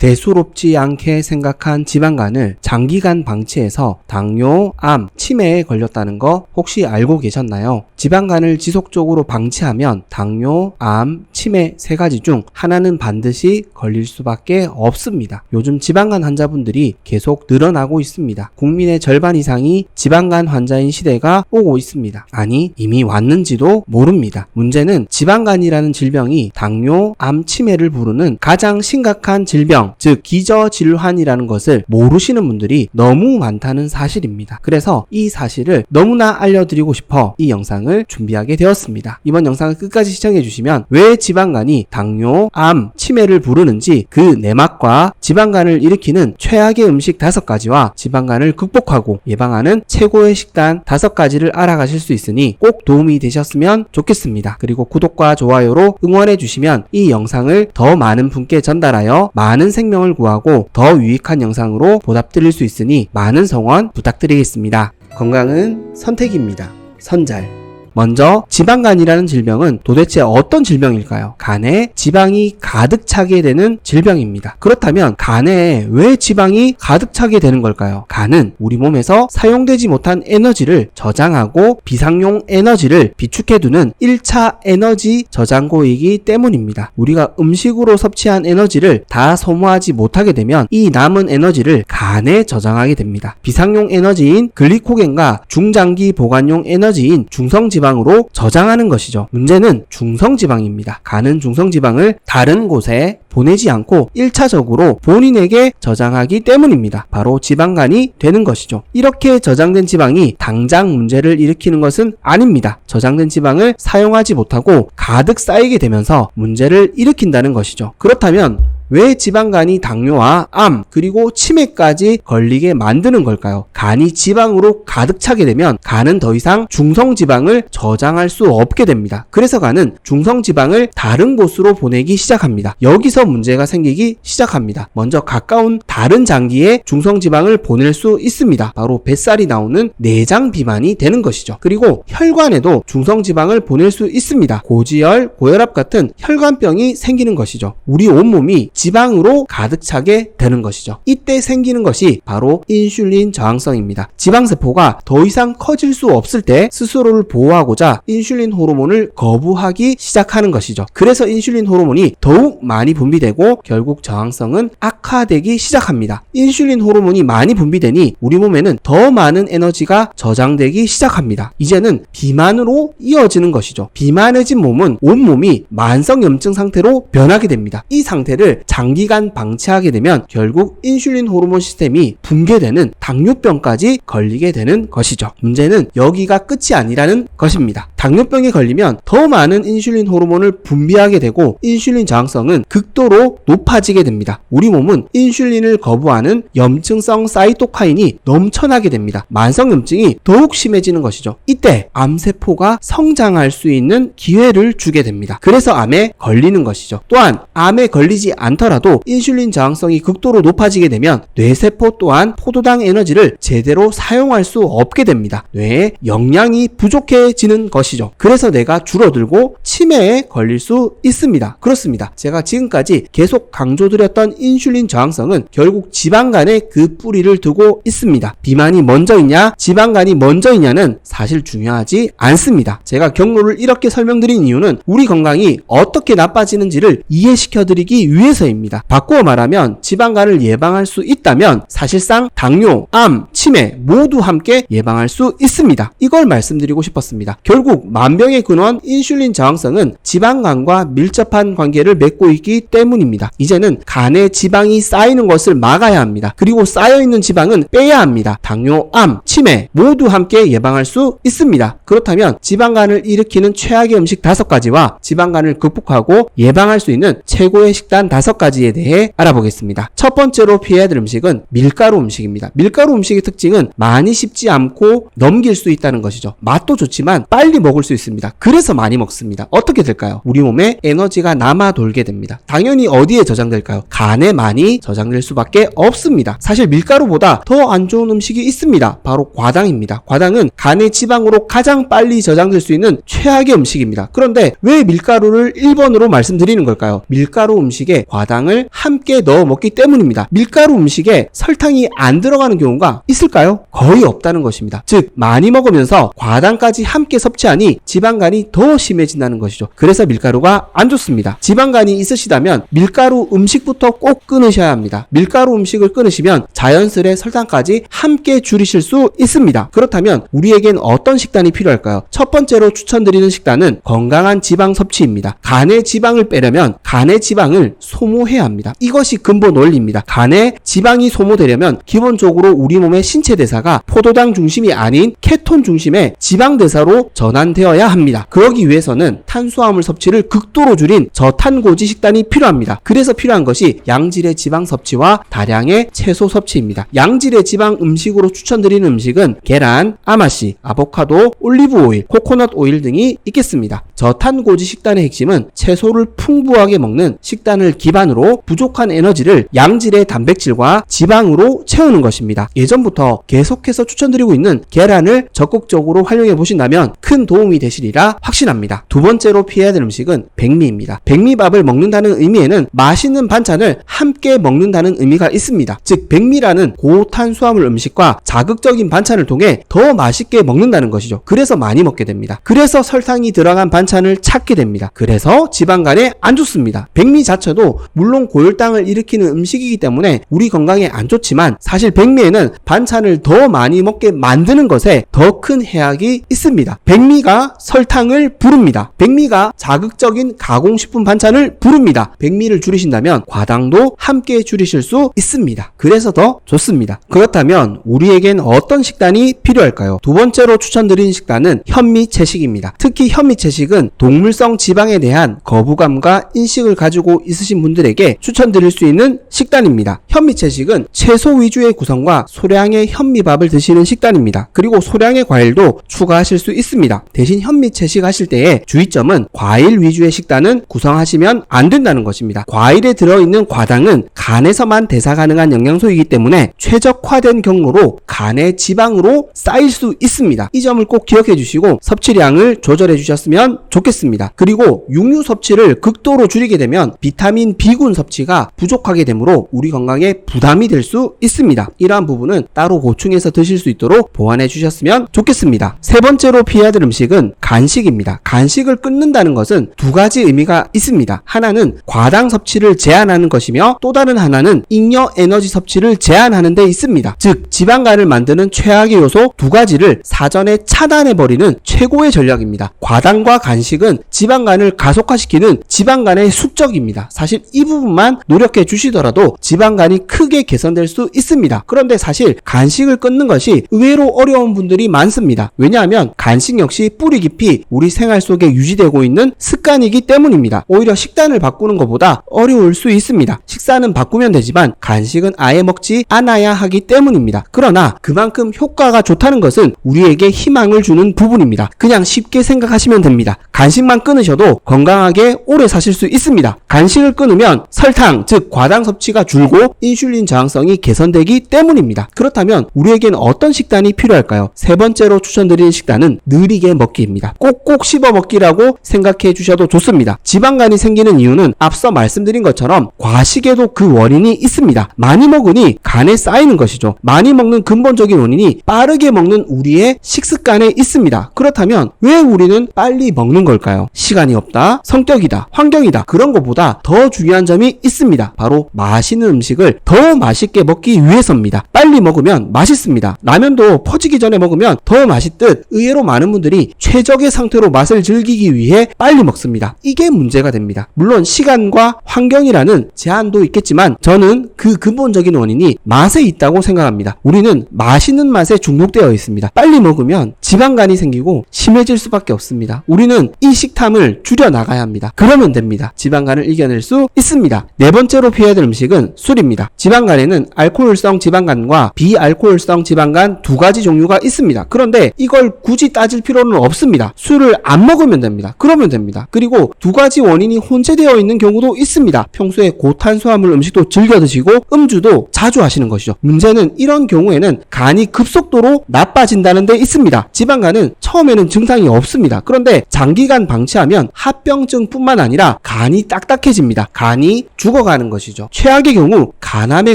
대수롭지 않게 생각한 지방간을 장기간 방치해서 당뇨, 암, 치매에 걸렸다는 거 혹시 알고 계셨나요? 지방간을 지속적으로 방치하면 당뇨, 암, 치매 세 가지 중 하나는 반드시 걸릴 수밖에 없습니다. 요즘 지방간 환자분들이 계속 늘어나고 있습니다. 국민의 절반 이상이 지방간 환자인 시대가 오고 있습니다. 아니, 이미 왔는지도 모릅니다. 문제는 지방간이라는 질병이 당뇨, 암, 치매를 부르는 가장 심각한 질병, 즉 기저질환이라는 것을 모르시는 분들이 너무 많다는 사실입니다. 그래서 이 사실을 너무나 알려드리고 싶어 이 영상을 준비하게 되었습니다. 이번 영상을 끝까지 시청해 주시면 왜 지방간이 당뇨, 암, 치매를 부르는지 그 내막과 지방간을 일으키는 최악의 음식 5가지와 지방간을 극복하고 예방하는 최고의 식단 5가지를 알아가실 수 있으니 꼭 도움이 되셨으면 좋겠습니다. 그리고 구독과 좋아요로 응원해 주시면 이 영상을 더 많은 분께 전달하여 많은 생명을 구하고 더 유익한 영상으로 보답드릴 수 있으니 많은 성원 부탁드리겠습니다. 건강은 선택입니다. 선잘. 먼저 지방간이라는 질병은 도대체 어떤 질병일까요? 간에 지방이 가득 차게 되는 질병입니다. 그렇다면 간에 왜 지방이 가득 차게 되는 걸까요? 간은 우리 몸에서 사용되지 못한 에너지를 저장하고 비상용 에너지를 비축해두는 1차 에너지 저장고이기 때문입니다. 우리가 음식으로 섭취한 에너지를 다 소모하지 못하게 되면 이 남은 에너지를 간에 저장하게 됩니다. 비상용 에너지인 글리코겐과 중장기 보관용 에너지인 중성지방으로 저장하는 것이죠. 문제는 중성지방입니다. 간은 중성지방을 다른 곳에 보내지 않고 1차적으로 본인에게 저장하기 때문입니다. 바로 지방간이 되는 것이죠. 이렇게 저장된 지방이 당장 문제를 일으키는 것은 아닙니다. 저장된 지방을 사용하지 못하고 가득 쌓이게 되면서 문제를 일으킨다는 것이죠. 그렇다면 왜 지방간이 당뇨와 암 그리고 치매까지 걸리게 만드는 걸까요? 간이 지방으로 가득 차게 되면 간은 더 이상 중성지방을 저장할 수 없게 됩니다. 그래서 간은 중성지방을 다른 곳으로 보내기 시작합니다. 여기서 문제가 생기기 시작합니다. 먼저 가까운 다른 장기에 중성지방을 보낼 수 있습니다. 바로 뱃살이 나오는 내장 비만이 되는 것이죠. 그리고 혈관에도 중성지방을 보낼 수 있습니다. 고지혈, 고혈압 같은 혈관병이 생기는 것이죠. 우리 온몸이 지방으로 가득 차게 되는 것이죠. 이때 생기는 것이 바로 인슐린 저항성입니다. 지방세포가 더 이상 커질 수 없을 때 스스로를 보호하고자 인슐린 호르몬을 거부하기 시작하는 것이죠. 그래서 인슐린 호르몬이 더욱 많이 분비되고 결국 저항성은 악화되기 시작합니다. 인슐린 호르몬이 많이 분비되니 우리 몸에는 더 많은 에너지가 저장되기 시작합니다. 이제는 비만으로 이어지는 것이죠. 비만해진 몸은 온몸이 만성염증 상태로 변하게 됩니다. 이 상태를 장기간 방치하게 되면 결국 인슐린 호르몬 시스템이 붕괴되는 당뇨병까지 걸리게 되는 것이죠. 문제는 여기가 끝이 아니라는 것입니다. 당뇨병에 걸리면 더 많은 인슐린 호르몬을 분비하게 되고 인슐린 저항성은 극도로 높아지게 됩니다. 우리 몸은 인슐린을 거부하는 염증성 사이토카인이 넘쳐나게 됩니다. 만성염증이 더욱 심해지는 것이죠. 이때 암세포가 성장할 수 있는 기회를 주게 됩니다. 그래서 암에 걸리는 것이죠. 또한 암에 걸리지 않더라도 인슐린 저항성이 극도로 높아지게 되면 뇌세포 또한 포도당 에너지를 제대로 사용할 수 없게 됩니다. 뇌에 영양이 부족해지는 것이죠. 그래서 뇌가 줄어들고 치매에 걸릴 수 있습니다. 그렇습니다. 제가 지금까지 계속 강조드렸던 인슐린 저항성은 결국 지방간에 그 뿌리를 두고 있습니다. 비만이 먼저 있냐 지방간이 먼저 있냐는 사실 중요하지 않습니다. 제가 경로를 이렇게 설명드린 이유는 우리 건강이 어떻게 나빠지는지를 이해시켜드리기 위해서입니다. 바꾸어 말하면 지방간을 예방할 수 있다면 사실상 당뇨, 암, 치매 모두 함께 예방할 수 있습니다. 이걸 말씀드리고 싶었습니다. 결국 만병의 근원 인슐린 저항성은 지방간과 밀접한 관계를 맺고 있기 때문입니다. 이제는 간에 지방이 쌓이는 것을 막아야 합니다. 그리고 쌓여있는 지방은 빼야 합니다. 당뇨, 암, 치매 모두 함께 예방할 수 있습니다. 그렇다면 지방간을 일으키는 최악의 음식 5가지와 지방간을 극복하고 예방할 수 있는 최고의 식단 5가지에 대해 알아보겠습니다. 첫 번째로 피해야 될 음식은 밀가루 음식입니다. 밀가루 음식의 특징은 많이 씹지 않고 넘길 수 있다는 것이죠. 맛도 좋지만 빨리 먹을 수 있습니다. 그래서 많이 먹습니다. 어떻게 될까요? 우리 몸에 에너지가 남아 돌게 됩니다. 당연히 어디에 저장될까요? 간에 많이 저장될 수밖에 없습니다. 사실 밀가루보다 더 안 좋은 음식이 있습니다. 바로 과당입니다. 과당은 간의 지방으로 가장 빨리 저장될 수 있는 최악의 음식입니다. 그런데 왜 밀가루를 1번으로 말씀드리는 걸까요? 밀가루 음식에 과당을 함께 넣어 먹기 때문입니다. 밀가루 음식에 설탕이 안 들어가는 경우가 있을까요? 거의 없다는 것입니다. 즉 많이 먹으면서 과당까지 함께 섭취하니 지방간이 더 심해진다는 것이죠. 그래서 밀가루가 안 좋습니다. 지방간이 있으시다면 밀가루 음식부터 꼭 끊으셔야 합니다. 밀가루 음식을 끊으시면 자연스레 설탕까지 함께 줄이실 수 있습니다. 그렇다면 우리에겐 어떤 식단이 필요할까요? 첫 번째로 추천드리는 식단은 건강한 지방 섭취입니다. 간의 지방을 빼려면 간의 지방을 소모해야 합니다. 이것이 근본 원리입니다. 간에 지방이 소모되려면 기본적으로 우리 몸의 신체 대사가 포도당 중심이 아닌 케톤 중심의 지방 대사로 전환되어야 합니다. 그러기 위해서는 탄수화물 섭취를 극도로 줄인 저탄고지 식단이 필요합니다. 그래서 필요한 것이 양질의 지방 섭취와 다량의 채소 섭취입니다. 양질의 지방 음식으로 추천드리는 음식은 계란, 아마씨, 아보카도, 올리브 오일, 코코넛 오일 등이 있겠습니다. 저탄고지 식단의 핵심은 채소를 풍부하게 먹는 식단을 기반으로 부족한 에너지를 양질의 단백질과 지방으로 채우는 것입니다. 예전부터 계속해서 추천드리고 있는 계란을 적극적으로 활용해 보신다면 큰 도움이 되시리라 확신합니다. 두 번째로 피해야 될 음식은 백미입니다. 백미밥을 먹는다는 의미에는 맛있는 반찬을 함께 먹는다는 의미가 있습니다. 즉 백미라는 고탄수화물 음식과 자극적인 반찬을 통해 더 맛있게 먹는다는 것이죠. 그래서 많이 먹게 됩니다. 그래서 설탕이 들어간 반찬을 찾게 됩니다. 그래서 지방간에 안 좋습니다. 백미 자체도 물론 고혈당을 일으키는 음식이기 때문에 우리 건강에 안 좋지만 사실 백미에는 반찬을 더 많이 먹게 만드는 것에 더 큰 해악이 있습니다. 백미가 설탕을 부릅니다. 백미가 자극적인 가공식품 반찬을 부릅니다. 백미를 줄이신다면 과당도 함께 줄이실 수 있습니다. 그래서 더 좋습니다. 그렇다면 우리에겐 어떤 식단이 필요할까요? 두 번째로 추천드리는 식단은 현미채식입니다. 특히 현미채식은 동물성 지방에 대한 거부감과 인식을 가지고 있으신 분들에게 추천드릴 수 있는 식단입니다. 현미채식은 채소 위주의 구성과 소량의 현미밥을 드시는 식단입니다. 그리고 소량의 과일도 추가하실 수 있습니다. 대신 현미채식 하실 때의 주의점은 과일 위주의 식단은 구성하시면 안 된다는 것입니다. 과일에 들어있는 과당은 간에서만 대사 가능한 영양소이기 때문에 최적화된 경로로 간의 지방으로 쌓일 수 있습니다. 이 점을 꼭 기억해 주시고 섭취량을 조절해 주셨으면 좋겠습니다. 그리고 육류 섭취를 극도로 줄이게 되면 비타민 B군 섭취가 부족하게 되므로 우리 건강에 부담이 될 수 있습니다. 이러한 부분은 따로 보충해서 드실 수 있도록 보완해 주셨으면 좋겠습니다. 세 번째로 피해야 될 음식은 간식입니다. 간식을 끊는다는 것은 두 가지 의미가 있습니다. 하나는 과당 섭취를 제한하는 것이며 또 다른 하나는 잉여 에너지 섭취를 제한하는 데 있습니다. 즉 지방간을 만드는 최악의 요소 두 가지를 사전에 차단해버리는 최고의 전략입니다. 과당과 간식은 지방간을 가속화시키는 지방간의 숙적입니다. 사실 이 부분만 노력해 주시더라도 지방간이 크게 개선될 수 있습니다. 그런데 사실 간식을 끊는 것이 의외로 어려운 분들이 많습니다. 왜냐하면 간식 역시 뿌리 깊이 우리 생활 속에 유지되고 있는 습관이기 때문입니다. 오히려 식단을 바꾸는 것보다 어려울 수 있습니다. 식사는 바꾸면 되지만 간식은 아예 먹지 않아야 하기 때문입니다. 그러나 그만큼 효과가 좋다는 것은 우리에게 희망을 주는 부분입니다. 그냥 쉽게 생각하시면 됩니다. 간식만 끊으셔도 건강하게 오래 사실 수 있습니다. 간식을 끊으면 설탕, 즉 과당 섭취가 줄고 인슐린 저항성이 개선되기 때문입니다. 그렇다면 우리에겐 어떤 식단이 필요할까요? 세 번째로 추천드리는 식단은 느리게 먹기입니다. 꼭꼭 씹어 먹기라고 생각해 주셔도 좋습니다. 지방간이 생기는 이유는 앞서 말씀드린 것처럼 과식에도 그 원인이 있습니다. 많이 먹으니 간에 쌓이는 것이죠. 많이 먹는 근본적인 원인이 빠르게 먹는 우리의 식습관에 있습니다. 그렇다면 왜 우리는 빨리 먹는 걸까요? 시간이 없다, 성격이다, 환경이다, 그런 것보다 더 중요한 점이 있습니다. 바로 맛있는 음식을 더 맛있게 먹기 위해서입니다. 빨리 먹으면 맛있습니다. 라면도 퍼지기 전에 먹으면 더 맛있듯 의외로 많은 분들이 최적의 상태로 맛을 즐기기 위해 빨리 먹습니다. 이게 문제가 됩니다. 물론 시간과 환경이라는 제한도 있겠지만 저는 그 근본적인 원인이 맛에 있다고 생각합니다. 우리는 맛있는 맛에 중독되어 있습니다. 빨리 먹으면 지방간이 생기고 심해질 수밖에 없습니다. 우리는 이 식탐을 줄여나가야 합니다. 그러면 됩니다. 지방간을 이겨낼 수 있습니다. 네 번째로 피해야 될 음식은 술입니다. 지방간에는 알코올성 지방간과 비알코올성 지방간 두 가지 종류가 있습니다. 그런데 이걸 굳이 따질 필요는 없습니다. 술을 안 먹으면 됩니다. 그러면 됩니다. 그리고 두 가지 원인이 혼재되어 있는 경우도 있습니다. 평소에 고탄수화물 음식 음식도 즐겨 드시고 음주도 자주 하시는 것이죠. 문제는 이런 경우에는 간이 급속도로 나빠진다는 데 있습니다. 지방간은 처음에는 증상이 없습니다. 그런데 장기간 방치하면 합병증뿐만 아니라 간이 딱딱해집니다. 간이 죽어가는 것이죠. 최악의 경우 간암에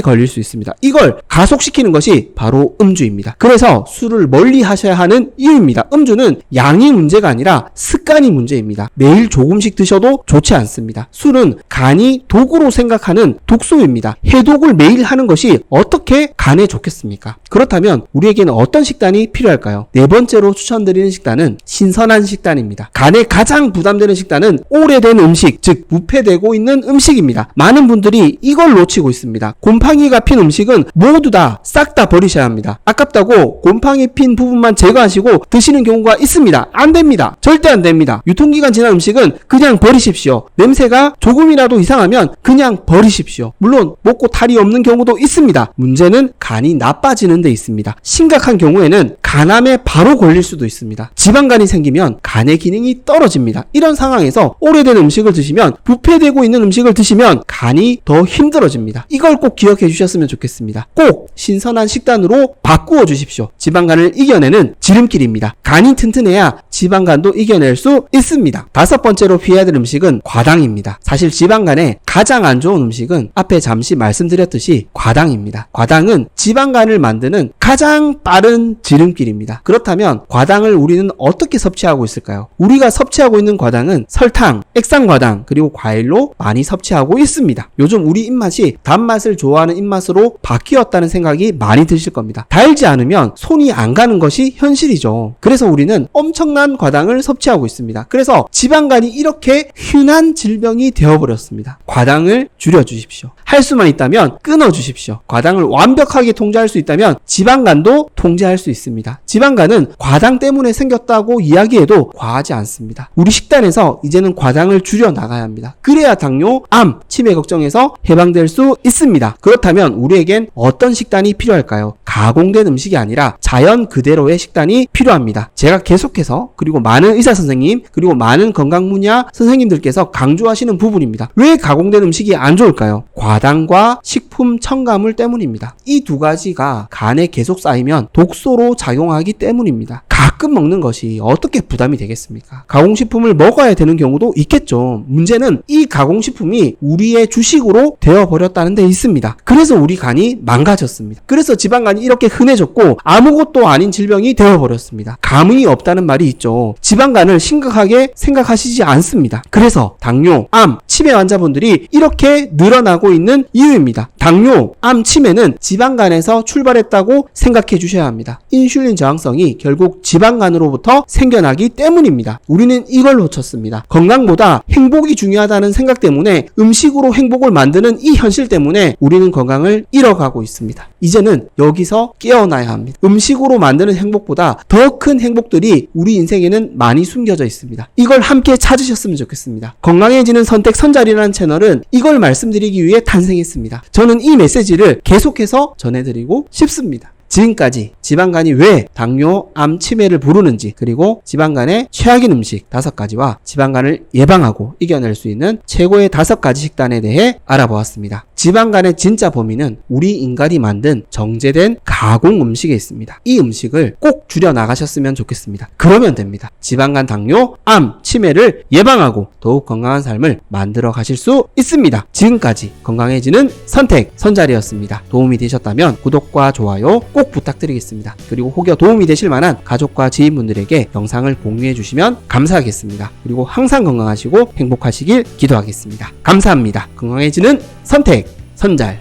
걸릴 수 있습니다. 이걸 가속시키는 것이 바로 음주입니다. 그래서 술을 멀리 하셔야 하는 이유입니다. 음주는 양이 문제가 아니라 습관이 문제입니다. 매일 조금씩 드셔도 좋지 않습니다. 술은 간이 도구로 생각하는 독소입니다. 해독을 매일 하는 것이 어떻게 간에 좋겠습니까? 그렇다면 우리에게는 어떤 식단이 필요할까요? 네 번째로 추천드리는 식단은 신선한 식단입니다. 간에 가장 부담되는 식단은 오래된 음식, 즉 무패되고 있는 음식입니다. 많은 분들이 이걸 놓치고 있습니다. 곰팡이가 핀 음식은 모두 다 싹 다 버리셔야 합니다. 아깝다고 곰팡이 핀 부분만 제거하시고 드시는 경우가 있습니다. 안 됩니다. 절대 안 됩니다. 유통기간 지난 음식은 그냥 버리십시오. 냄새가 조금이라도 이상하면 그냥 버리십시오. 물론 먹고 탈이 없는 경우도 있습니다. 문제는 간이 나빠지는 데 있습니다. 심각한 경우에는 간암에 바로 걸릴 수도 있습니다. 지방간이 생기면 간의 기능이 떨어집니다. 이런 상황에서 오래된 음식을 드시면, 부패되고 있는 음식을 드시면 간이 더 힘들어집니다. 이걸 꼭 기억해 주셨으면 좋겠습니다. 꼭 신선한 식단으로 바꾸어 주십시오. 지방간을 이겨내는 지름길입니다. 간이 튼튼해야 지방간도 이겨낼 수 있습니다. 다섯 번째로 피해야 될 음식은 과당입니다. 사실 지방간에 가장 안 좋은 음식은 앞에 잠시 말씀드렸듯이 과당입니다. 과당은 지방간을 만드는 가장 빠른 지름길입니다. 그렇다면 과당을 우리는 어떻게 섭취하고 있을까요? 우리가 섭취하고 있는 과당은 설탕, 액상과당, 그리고 과일로 많이 섭취하고 있습니다. 요즘 우리 입맛이 단맛을 좋아하는 입맛으로 바뀌었다는 생각이 많이 드실 겁니다. 달지 않으면 손이 안 가는 것이 현실이죠. 그래서 우리는 엄청난 과당을 섭취하고 있습니다. 그래서 지방간이 이렇게 흔한 질병이 되어버렸습니다. 과당을 줄여주십시오. 할 수만 있다면 끊어주십시오. 과당을 완벽하게 통제할 수 있다면 지방간도 통제할 수 있습니다. 지방간은 과당 때문에 생겼다고 이야기해도 과하지 않습니다. 우리 식단에서 이제는 과당을 줄여 나가야 합니다. 그래야 당뇨, 암, 치매 걱정에서 해방될 수 있습니다. 그렇다면 우리에겐 어떤 식단이 필요할까요? 가공된 음식이 아니라 자연 그대로의 식단이 필요합니다. 제가 계속해서, 그리고 많은 의사 선생님, 그리고 많은 건강 분야 선생님들께서 강조하시는 부분입니다. 왜 가공된 음식이 안 좋을까요? 과당과 식품 첨가물 때문입니다. 이 두 가지가 간에 계속 쌓이면 독소로 작용하기 때문입니다. 가끔 먹는 것이 어떻게 부담이 되겠습니까? 가공식품을 먹어야 되는 경우도 있겠죠. 문제는 이 가공식품이 우리의 주식으로 되어버렸다는 데 있습니다. 그래서 우리 간이 망가졌습니다. 그래서 지방간이 이렇게 흔해졌고 아무것도 아닌 질병이 되어버렸습니다. 감이 없다는 말이 있죠. 지방간을 심각하게 생각하시지 않습니다. 그래서 당뇨, 암, 치매 환자분들이 이렇게 늘어나고 있는 이유입니다. 당뇨, 암, 치매는 지방간에서 출발했다고 생각해 주셔야 합니다. 인슐린 저항성이 결국 지방간으로부터 생겨나기 때문입니다. 우리는 이걸 놓쳤습니다. 건강보다 행복이 중요하다는 생각 때문에 음식으로 행복을 만드는 이 현실 때문에 우리는 건강을 잃어가고 있습니다. 이제는 여기서 깨어나야 합니다. 음식으로 만드는 행복보다 더 큰 행복들이 우리 인생에는 많이 숨겨져 있습니다. 이걸 함께 찾으셨으면 좋겠습니다. 건강해지는 선택 선자리라는 채널은 이걸 말씀드리기 위해 탄생했습니다. 저는 이 메시지를 계속해서 전해드리고 싶습니다. 지금까지 지방간이 왜 당뇨, 암, 치매를 부르는지, 그리고 지방간의 최악인 음식 5가지와 지방간을 예방하고 이겨낼 수 있는 최고의 5가지 식단에 대해 알아보았습니다. 지방간의 진짜 범인은 우리 인간이 만든 정제된 가공 음식에 있습니다. 이 음식을 꼭 줄여 나가셨으면 좋겠습니다. 그러면 됩니다. 지방간, 당뇨, 암, 치매를 예방하고 더욱 건강한 삶을 만들어 가실 수 있습니다. 지금까지 건강해지는 선택 선자리였습니다. 도움이 되셨다면 구독과 좋아요 꼭 부탁드리겠습니다. 그리고 혹여 도움이 되실 만한 가족과 지인분들에게 영상을 공유해 주시면 감사하겠습니다. 그리고 항상 건강하시고 행복하시길 기도하겠습니다. 감사합니다. 건강해지는 선택 선잘.